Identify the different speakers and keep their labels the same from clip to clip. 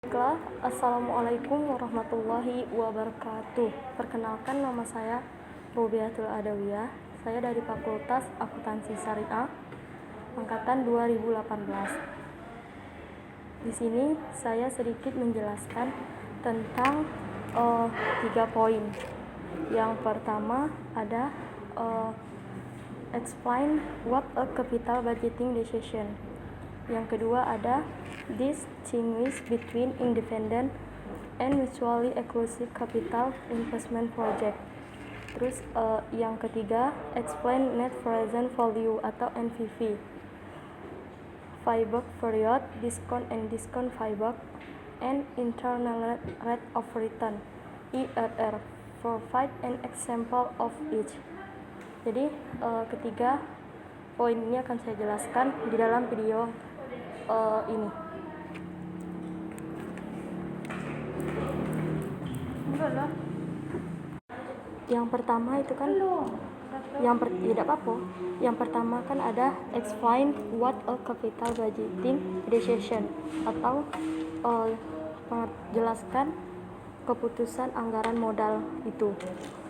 Speaker 1: Baiklah, Assalamualaikum warahmatullahi wabarakatuh. Perkenalkan, nama saya Rubiatul Adawiyah. Saya dari Fakultas Akuntansi Syariah angkatan 2018. Di sini saya sedikit menjelaskan tentang 3 poin. Yang pertama ada explain what a capital budgeting decision. Yang kedua ada distinguish between independent and mutually exclusive capital investment project. Terus yang ketiga explain net present value atau NPV, payback period, discount and discount payback, and internal rate of return IRR. Provide an example of each. Jadi ketiga poin ini akan saya jelaskan di dalam video ini. Yang pertama itu kan tidak apa-apa. Yang pertama kan ada explain what a capital budgeting decision atau menjelaskan keputusan anggaran modal itu.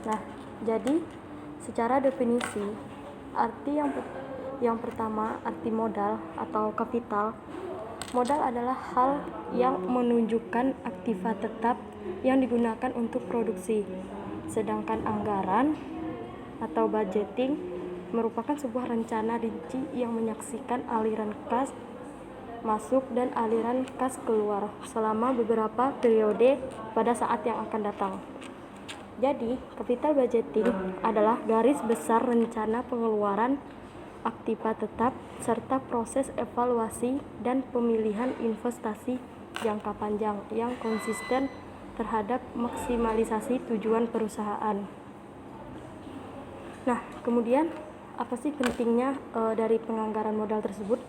Speaker 1: Nah, jadi secara definisi arti yang pertama, arti modal atau kapital. Modal adalah hal yang menunjukkan aktiva tetap yang digunakan untuk produksi. Sedangkan anggaran atau budgeting merupakan sebuah rencana rinci yang menyaksikan aliran kas masuk dan aliran kas keluar selama beberapa periode pada saat yang akan datang. Jadi, capital budgeting adalah garis besar rencana pengeluaran aktiva tetap serta proses evaluasi dan pemilihan investasi jangka panjang yang konsisten terhadap maksimalisasi tujuan perusahaan. Nah, kemudian apa sih pentingnya dari penganggaran modal tersebut?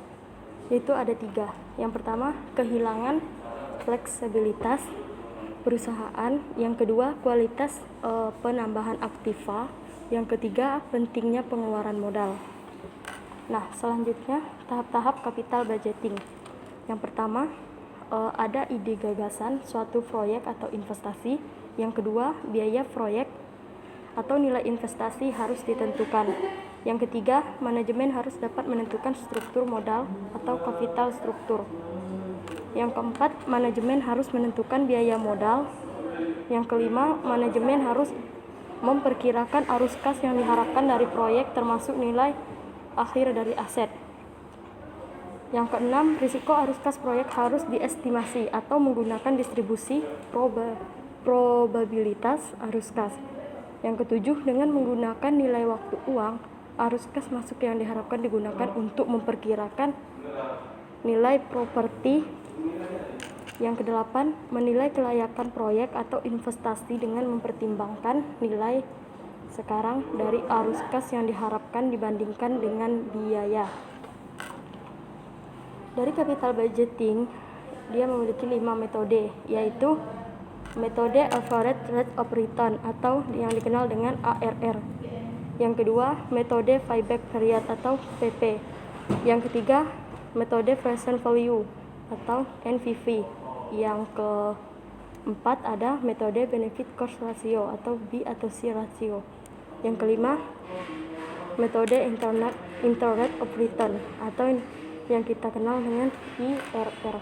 Speaker 1: Yaitu ada 3. Yang pertama, kehilangan fleksibilitas perusahaan. Yang kedua, kualitas penambahan aktiva. Yang ketiga, pentingnya pengeluaran modal. Nah, selanjutnya tahap-tahap capital budgeting. Yang pertama, ada ide gagasan suatu proyek atau investasi. Yang kedua, biaya proyek atau nilai investasi harus ditentukan. Yang ketiga, manajemen harus dapat menentukan struktur modal atau capital struktur. Yang keempat, manajemen harus menentukan biaya modal. Yang kelima, manajemen harus memperkirakan arus kas yang diharapkan dari proyek termasuk nilai akhir dari aset. Yang keenam, risiko arus kas proyek harus diestimasi atau menggunakan distribusi probabilitas arus kas. Yang ketujuh, dengan menggunakan nilai waktu uang, arus kas masuk yang diharapkan digunakan untuk memperkirakan nilai properti. Yang kedelapan, menilai kelayakan proyek atau investasi dengan mempertimbangkan nilai sekarang dari arus kas yang diharapkan dibandingkan dengan biaya. Dari capital budgeting, dia memiliki 5 metode, yaitu metode average rate of return atau yang dikenal dengan ARR. Yang kedua, metode payback period atau PP. Yang ketiga, metode present value atau NPV. Yang keempat ada metode benefit cost ratio atau B atau C ratio. Yang kelima, metode internal rate of return atau yang kita kenal dengan IRR.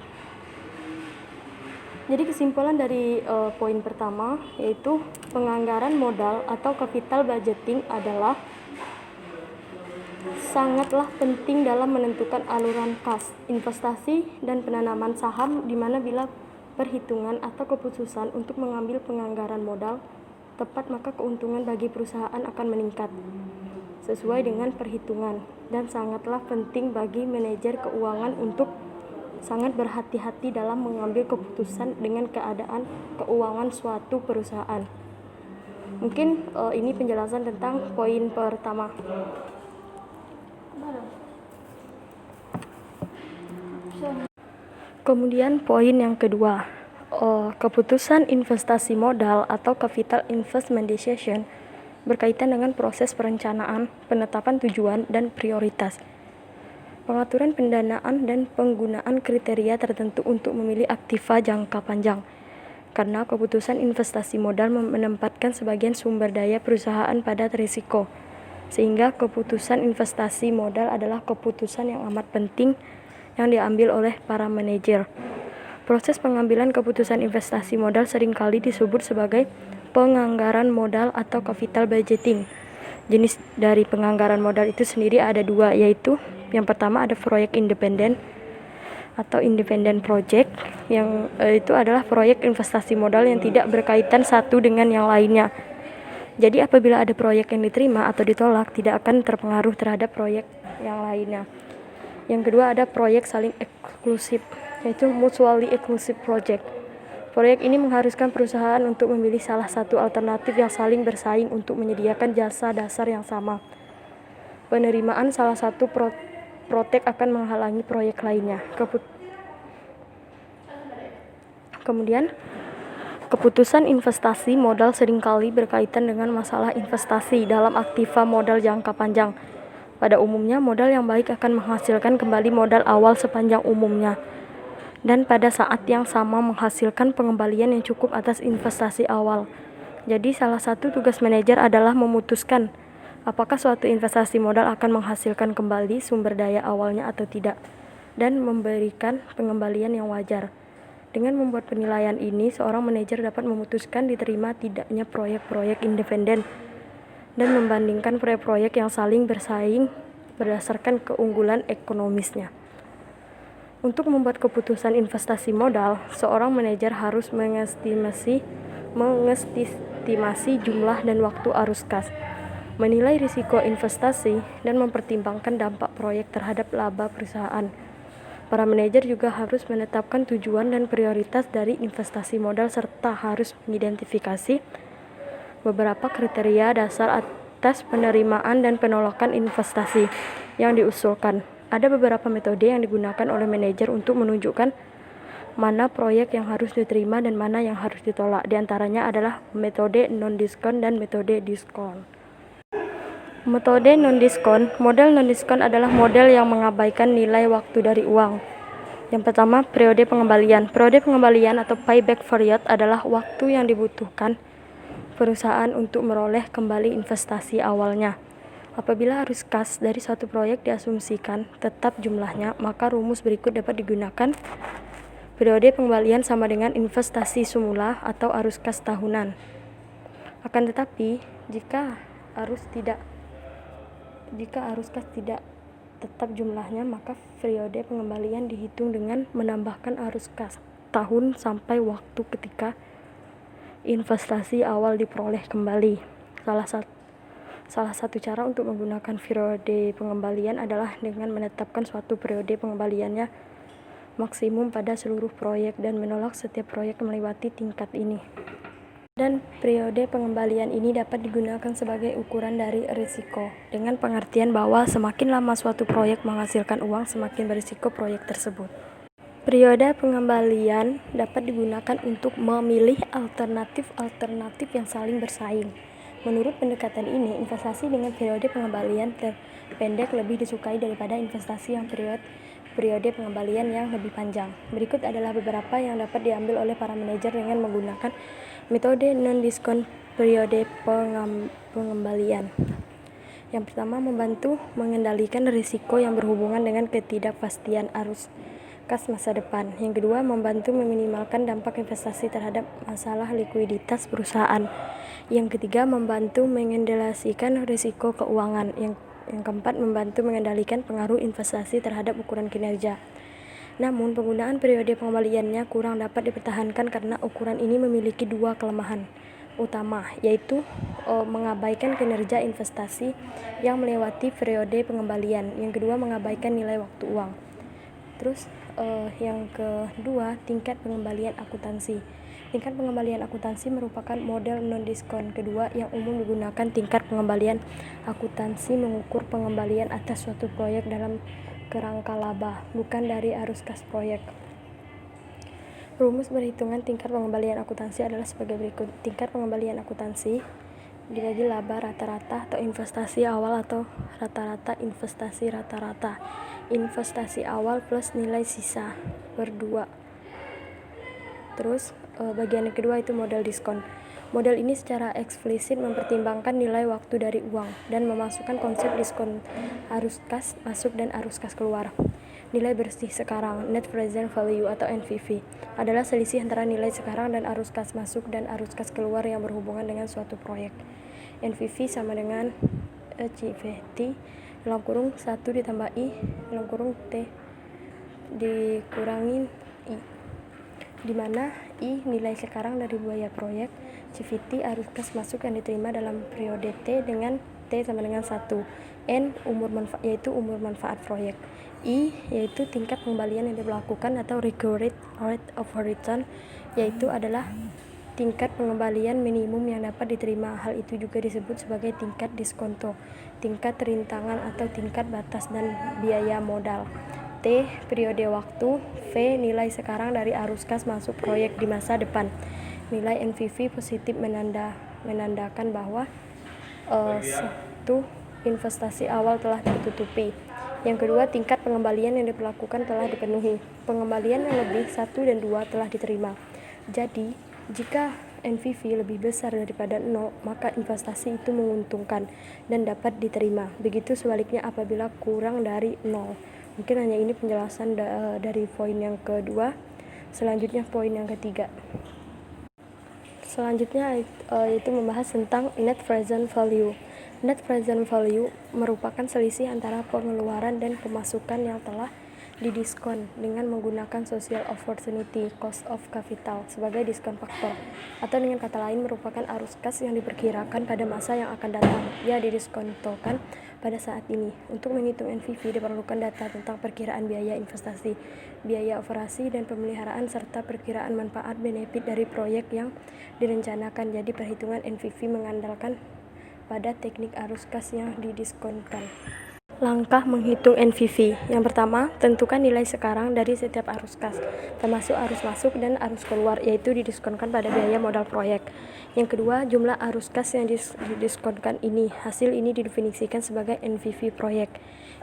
Speaker 1: Jadi kesimpulan dari poin pertama yaitu penganggaran modal atau capital budgeting adalah sangatlah penting dalam menentukan aluran kas, investasi, dan penanaman saham, di mana bila perhitungan atau keputusan untuk mengambil penganggaran modal tepat, maka keuntungan bagi perusahaan akan meningkat sesuai dengan perhitungan, dan sangatlah penting bagi manajer keuangan untuk sangat berhati-hati dalam mengambil keputusan dengan keadaan keuangan suatu perusahaan. Mungkin ini penjelasan tentang poin pertama. Kemudian poin yang kedua, keputusan investasi modal atau capital investment decision berkaitan dengan proses perencanaan, penetapan tujuan, dan prioritas. Pengaturan pendanaan dan penggunaan kriteria tertentu untuk memilih aktiva jangka panjang. Karena keputusan investasi modal menempatkan sebagian sumber daya perusahaan pada risiko, sehingga keputusan investasi modal adalah keputusan yang amat penting yang diambil oleh para manajer. Proses pengambilan keputusan investasi modal seringkali disebut sebagai penganggaran modal atau capital budgeting. Jenis dari penganggaran modal itu sendiri ada dua, yaitu yang pertama ada proyek independen atau independent project, yang itu adalah proyek investasi modal yang tidak berkaitan satu dengan yang lainnya. Jadi apabila ada proyek yang diterima atau ditolak, tidak akan terpengaruh terhadap proyek yang lainnya. Yang kedua ada proyek saling eksklusif, yaitu mutually exclusive project. Proyek ini mengharuskan perusahaan untuk memilih salah satu alternatif yang saling bersaing untuk menyediakan jasa dasar yang sama. Penerimaan salah satu proyek akan menghalangi proyek lainnya. Kemudian, keputusan investasi modal seringkali berkaitan dengan masalah investasi dalam aktiva modal jangka panjang. Pada umumnya, modal yang baik akan menghasilkan kembali modal awal sepanjang umumnya, dan pada saat yang sama menghasilkan pengembalian yang cukup atas investasi awal. Jadi salah satu tugas manajer adalah memutuskan apakah suatu investasi modal akan menghasilkan kembali sumber daya awalnya atau tidak, dan memberikan pengembalian yang wajar. Dengan membuat penilaian ini, seorang manajer dapat memutuskan diterima tidaknya proyek-proyek independen dan membandingkan proyek-proyek yang saling bersaing berdasarkan keunggulan ekonomisnya. Untuk membuat keputusan investasi modal, seorang manajer harus mengestimasi jumlah dan waktu arus kas, menilai risiko investasi, dan mempertimbangkan dampak proyek terhadap laba perusahaan. Para manajer juga harus menetapkan tujuan dan prioritas dari investasi modal serta harus mengidentifikasi beberapa kriteria dasar atas penerimaan dan penolakan investasi yang diusulkan. Ada beberapa metode yang digunakan oleh manajer untuk menunjukkan mana proyek yang harus diterima dan mana yang harus ditolak. Di antaranya adalah metode non-diskon dan metode diskon. Metode non-diskon. Model non-diskon adalah model yang mengabaikan nilai waktu dari uang. Yang pertama, periode pengembalian. Periode pengembalian atau payback period adalah waktu yang dibutuhkan perusahaan untuk meroleh kembali investasi awalnya. Apabila arus kas dari suatu proyek diasumsikan tetap jumlahnya, maka rumus berikut dapat digunakan. Periode pengembalian sama dengan investasi semula atau arus kas tahunan. Akan tetapi, jika arus kas tidak tetap jumlahnya, maka periode pengembalian dihitung dengan menambahkan arus kas tahun sampai waktu ketika investasi awal diperoleh kembali. Salah satu cara untuk menggunakan periode pengembalian adalah dengan menetapkan suatu periode pengembaliannya maksimum pada seluruh proyek dan menolak setiap proyek melewati tingkat ini. Dan periode pengembalian ini dapat digunakan sebagai ukuran dari risiko, dengan pengertian bahwa semakin lama suatu proyek menghasilkan uang, semakin berisiko proyek tersebut. Periode pengembalian dapat digunakan untuk memilih alternatif yang saling bersaing. Menurut pendekatan ini, investasi dengan periode pengembalian terpendek lebih disukai daripada investasi yang periode pengembalian yang lebih panjang. Berikut adalah beberapa yang dapat diambil oleh para manajer dengan menggunakan metode non-diskon periode pengembalian. Yang pertama, membantu mengendalikan risiko yang berhubungan dengan ketidakpastian arus kas masa depan. Yang kedua, membantu meminimalkan dampak investasi terhadap masalah likuiditas perusahaan. Yang ketiga, membantu mengendalikan risiko keuangan. Yang keempat, membantu mengendalikan pengaruh investasi terhadap ukuran kinerja. Namun, penggunaan periode pengembaliannya kurang dapat dipertahankan karena ukuran ini memiliki dua kelemahan utama, yaitu mengabaikan kinerja investasi yang melewati periode pengembalian. Yang kedua, mengabaikan nilai waktu uang. Terus yang kedua, tingkat pengembalian akuntansi. Tingkat pengembalian akuntansi merupakan model non-diskon kedua yang umum digunakan. Tingkat pengembalian akuntansi mengukur pengembalian atas suatu proyek dalam kerangka laba, bukan dari arus kas proyek. Rumus perhitungan tingkat pengembalian akuntansi adalah sebagai berikut. Tingkat pengembalian akuntansi dibagi laba rata-rata atau investasi awal atau rata-rata investasi rata-rata. Investasi awal plus nilai sisa per 2. Terus bagian yang kedua itu modal diskon. Model ini secara eksplisit mempertimbangkan nilai waktu dari uang dan memasukkan konsep diskon arus kas masuk dan arus kas keluar. Nilai bersih sekarang, net present value atau NPV, adalah selisih antara nilai sekarang dan arus kas masuk dan arus kas keluar yang berhubungan dengan suatu proyek. NPV sama dengan CVT dalam kurung 1 ditambah I dalam kurung T dikurangin I, di mana I nilai sekarang dari biaya proyek, CVT arus kas masuk yang diterima dalam periode T dengan T sama dengan 1, N yaitu umur manfaat proyek, I yaitu tingkat pengembalian yang dilakukan atau required rate of return, yaitu adalah tingkat pengembalian minimum yang dapat diterima. Hal itu juga disebut sebagai tingkat diskonto, tingkat rintangan atau tingkat batas, dan biaya modal. T periode waktu, V nilai sekarang dari arus kas masuk proyek di masa depan. Nilai NPV positif menandakan bahwa satu investasi awal telah ditutupi. Yang kedua, tingkat pengembalian yang dilakukan telah dipenuhi. Pengembalian yang lebih 1 dan 2 telah diterima. Jadi, jika NPV lebih besar daripada 0, maka investasi itu menguntungkan dan dapat diterima. Begitu sebaliknya apabila kurang dari 0. Mungkin hanya ini penjelasan dari poin yang kedua. Selanjutnya poin yang ketiga. Selanjutnya yaitu membahas tentang net present value. Net present value merupakan selisih antara pengeluaran dan pemasukan yang telah didiskon dengan menggunakan social opportunity cost of capital sebagai diskon faktor, atau dengan kata lain merupakan arus kas yang diperkirakan pada masa yang akan datang, ya didiskontokan pada saat ini. Untuk menghitung NPV diperlukan data tentang perkiraan biaya investasi, biaya operasi dan pemeliharaan, serta perkiraan manfaat benefit dari proyek yang direncanakan. Jadi perhitungan NPV mengandalkan pada teknik arus kas yang didiskonkan. Langkah menghitung NPV. Yang pertama, tentukan nilai sekarang dari setiap arus kas, termasuk arus masuk dan arus keluar, yaitu didiskonkan pada biaya modal proyek. Yang kedua, jumlah arus kas yang didiskonkan ini. Hasil ini didefinisikan sebagai NPV proyek.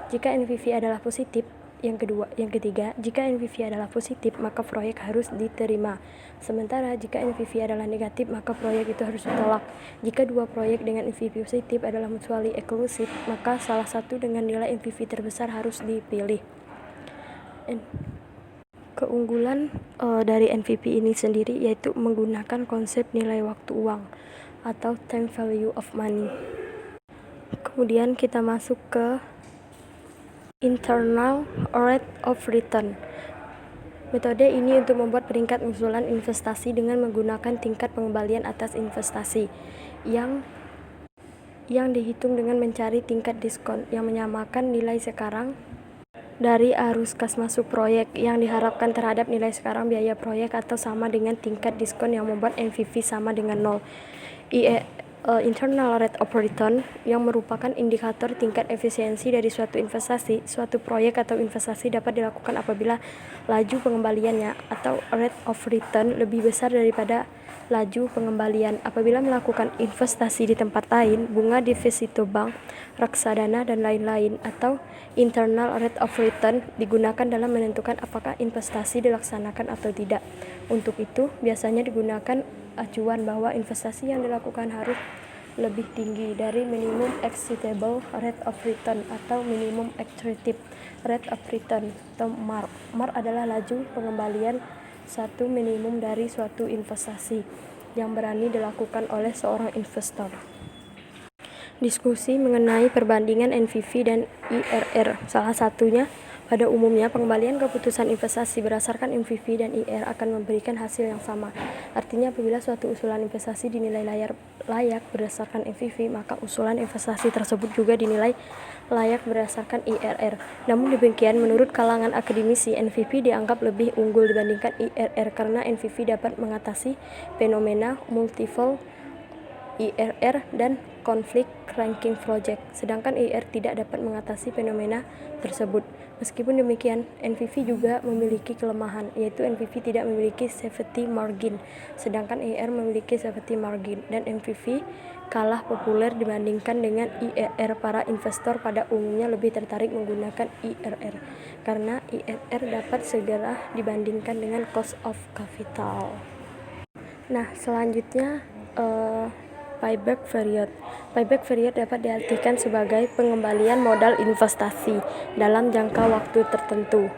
Speaker 1: Jika NPV adalah positif, yang ketiga, jika NPV adalah positif, maka proyek harus diterima. Sementara jika NPV adalah negatif, maka proyek itu harus ditolak. Jika dua proyek dengan NPV positif adalah mutually eksklusif, maka salah satu dengan nilai NPV terbesar harus dipilih. Keunggulan dari NPV ini sendiri yaitu menggunakan konsep nilai waktu uang atau time value of money. Kemudian kita masuk ke internal rate of return. Metode ini untuk membuat peringkat usulan investasi dengan menggunakan tingkat pengembalian atas investasi yang dihitung dengan mencari tingkat diskon yang menyamakan nilai sekarang dari arus kas masuk proyek yang diharapkan terhadap nilai sekarang biaya proyek, atau sama dengan tingkat diskon yang membuat NPV sama dengan 0. Internal rate of return yang merupakan indikator tingkat efisiensi dari suatu investasi, suatu proyek atau investasi dapat dilakukan apabila laju pengembaliannya atau rate of return lebih besar daripada laju pengembalian. Apabila melakukan investasi di tempat lain, bunga deposito bank, reksadana, dan lain-lain, atau internal rate of return digunakan dalam menentukan apakah investasi dilaksanakan atau tidak. Untuk itu, biasanya digunakan acuan bahwa investasi yang dilakukan harus lebih tinggi dari minimum acceptable rate of return atau minimum attractive rate of return atau MAR. MAR adalah laju pengembalian satu minimum dari suatu investasi yang berani dilakukan oleh seorang investor. Diskusi mengenai perbandingan NPV dan IRR. Salah satunya, pada umumnya pengembalian keputusan investasi berdasarkan NPV dan IRR akan memberikan hasil yang sama. Artinya apabila suatu usulan investasi dinilai layak berdasarkan NPV, maka usulan investasi tersebut juga dinilai layak berdasarkan IRR. Namun demikian, menurut kalangan akademisi, NPV dianggap lebih unggul dibandingkan IRR karena NPV dapat mengatasi fenomena multiple IRR, dan Conflict Ranking Project. Sedangkan IR tidak dapat mengatasi fenomena tersebut. Meskipun demikian, NVV juga memiliki kelemahan, yaitu NVV tidak memiliki safety margin, sedangkan IR memiliki safety margin, dan NVV kalah populer dibandingkan dengan IRR. Para investor pada umumnya lebih tertarik menggunakan IRR, karena IRR dapat segera dibandingkan dengan cost of capital. Nah, selanjutnya payback period. Payback period dapat diartikan sebagai pengembalian modal investasi dalam jangka waktu tertentu.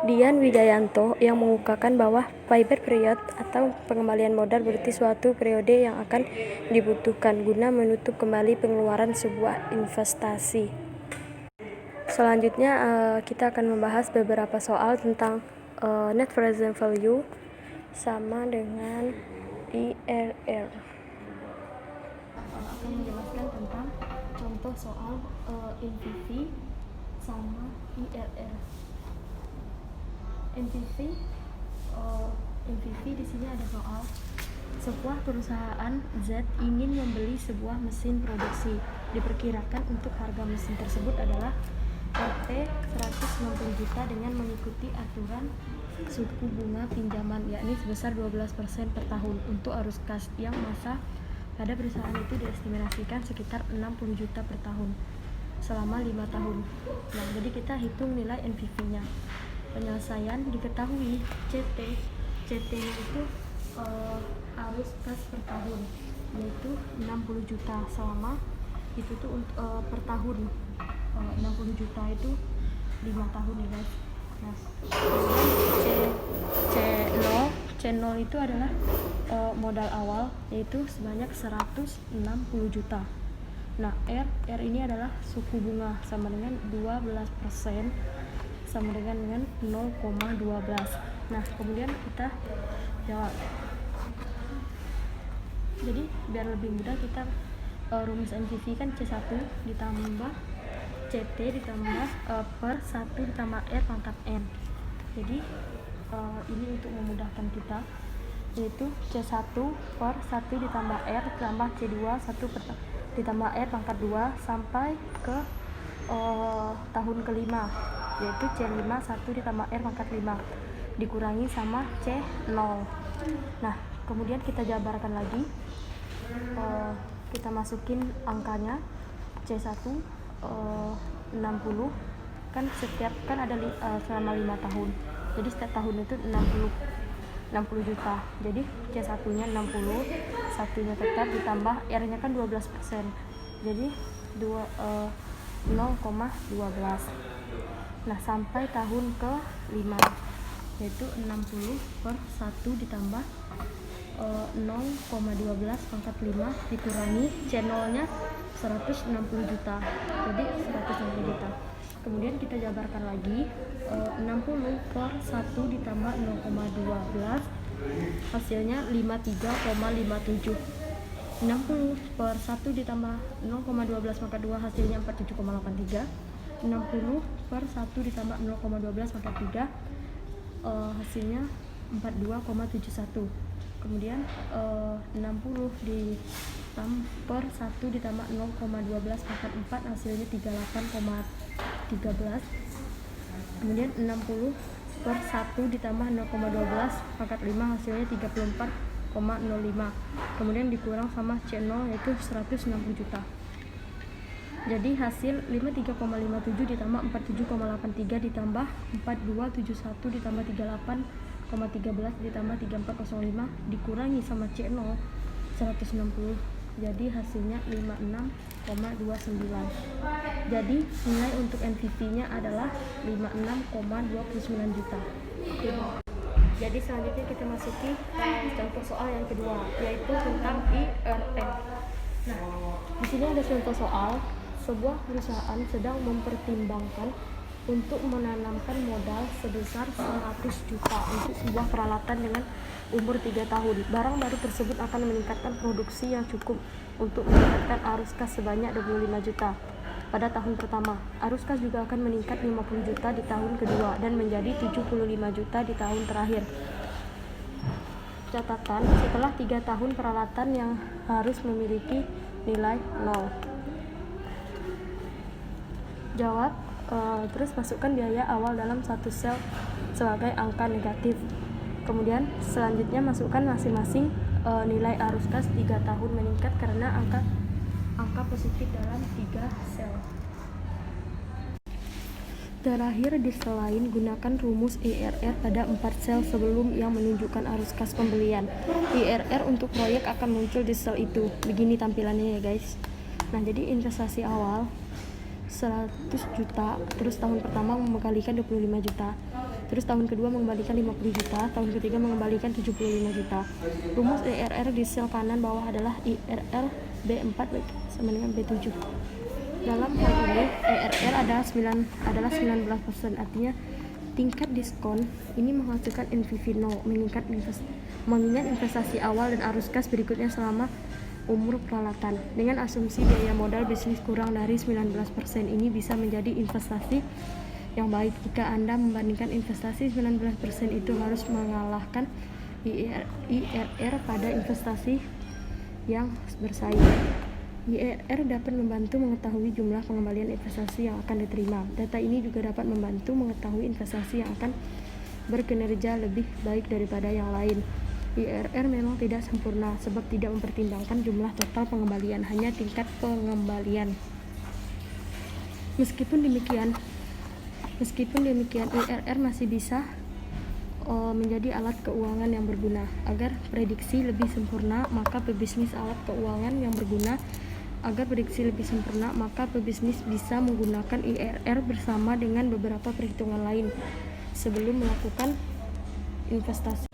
Speaker 1: Dian Wijayanto yang mengungkapkan bahwa payback period atau pengembalian modal berarti suatu periode yang akan dibutuhkan guna menutup kembali pengeluaran sebuah investasi. Selanjutnya kita akan membahas beberapa soal tentang net present value sama dengan IRR. Akan menjelaskan tentang contoh soal NPV sama IRR. NPV di sini ada soal sebuah perusahaan Z ingin membeli sebuah mesin produksi. Diperkirakan untuk harga mesin tersebut adalah Rp 160 juta dengan mengikuti aturan suku bunga pinjaman yakni sebesar 12% per tahun untuk arus kas yang masa pada perusahaan itu diestimasikan sekitar 60 juta per tahun selama 5 tahun. Nah, jadi kita hitung nilai NPV-nya. Penyelesaian diketahui CT-nya itu arus kas per tahun yaitu 60 juta selama itu tuh per tahun 60 juta itu 5 tahun ya guys. Nah, C0 itu adalah modal awal yaitu sebanyak 160 juta. Nah, R ini adalah suku bunga sama dengan 12% sama dengan 0,12. Nah, kemudian kita jawab. Jadi biar lebih mudah kita rumus NPV kan C1 ditambah CT ditambah per 1 ditambah R pangkat N. Jadi ini untuk memudahkan kita yaitu C1 per 1 ditambah R ditambah C2 1 ditambah R pangkat 2 sampai ke tahun kelima yaitu C5 1 ditambah R pangkat 5 dikurangi sama C0. Nah, kemudian kita jabarkan lagi, kita masukin angkanya. C1 60 kan setiap kan ada selama 5 tahun, jadi setiap tahun itu 60 juta. Jadi C1 nya 60, satunya tetap ditambah R nya kan 12%, jadi 0,12. Nah, sampai tahun ke 5 yaitu 60 per 1 ditambah 0,12 pangkat 5 dikurangi C0 nya 160 juta, jadi 160 juta. Kemudian kita jabarkan lagi, 60 per 1 ditambah 0,12 hasilnya 53,57. 60 per 1 ditambah 0,12 pangkat 2 hasilnya 47,83. 60 per 1 ditambah 0,12 pangkat 3 hasilnya 42,71. Kemudian 60 per 1 ditambah 0,12 pangkat 4 hasilnya 38,13. Kemudian 60 per 1 ditambah 0,12 pangkat 5 hasilnya 34,05. Kemudian dikurang sama C0 yaitu 160 juta. Jadi hasil 53,57 ditambah 47,83 ditambah 4271 ditambah 38,13 ditambah 3405 dikurangi sama C0 160. Jadi hasilnya 56,29. Jadi nilai untuk NPV-nya adalah 56,29 juta. Jadi selanjutnya kita masuki contoh soal yang kedua, yaitu tentang IRR. Nah, di sini ada contoh soal sebuah perusahaan sedang mempertimbangkan untuk menanamkan modal sebesar 100 juta untuk sebuah peralatan dengan umur 3 tahun. Barang baru tersebut akan meningkatkan produksi yang cukup untuk meningkatkan arus kas sebanyak 25 juta pada tahun pertama. Arus kas juga akan meningkat 50 juta di tahun kedua dan menjadi 75 juta di tahun terakhir. Catatan, setelah 3 tahun peralatan yang harus memiliki nilai 0. Jawab, terus masukkan biaya awal dalam satu sel sebagai angka negatif. Kemudian selanjutnya masukkan masing-masing nilai arus kas 3 tahun meningkat karena angka positif dalam 3 sel. Terakhir, di sel lain, gunakan rumus IRR pada 4 sel sebelum yang menunjukkan arus kas pembelian. IRR untuk proyek akan muncul di sel itu. Begini tampilannya ya guys. Nah, jadi investasi awal 100 juta, terus tahun pertama mengembalikan 25 juta, terus tahun kedua mengembalikan 50 juta, tahun ketiga mengembalikan 75 juta. Rumus IRR di sel kanan bawah adalah IRR B4 sama dengan B7. Dalam hal ini, IRR adalah 19%, artinya tingkat diskon ini menghasilkan NPV 0, mengingat investasi awal dan arus kas berikutnya selama umur peralatan. Dengan asumsi biaya modal bisnis kurang dari 19%, ini bisa menjadi investasi yang baik. Jika Anda membandingkan investasi 19% itu harus mengalahkan IRR pada investasi yang bersaing. IRR dapat membantu mengetahui jumlah pengembalian investasi yang akan diterima. Data ini juga dapat membantu mengetahui investasi yang akan berkinerja lebih baik daripada yang lain. IRR memang tidak sempurna sebab tidak mempertimbangkan jumlah total pengembalian, hanya tingkat pengembalian. Meskipun demikian, IRR masih bisa menjadi alat keuangan yang berguna. Agar prediksi lebih sempurna, maka pebisnis bisa menggunakan IRR bersama dengan beberapa perhitungan lain sebelum melakukan investasi.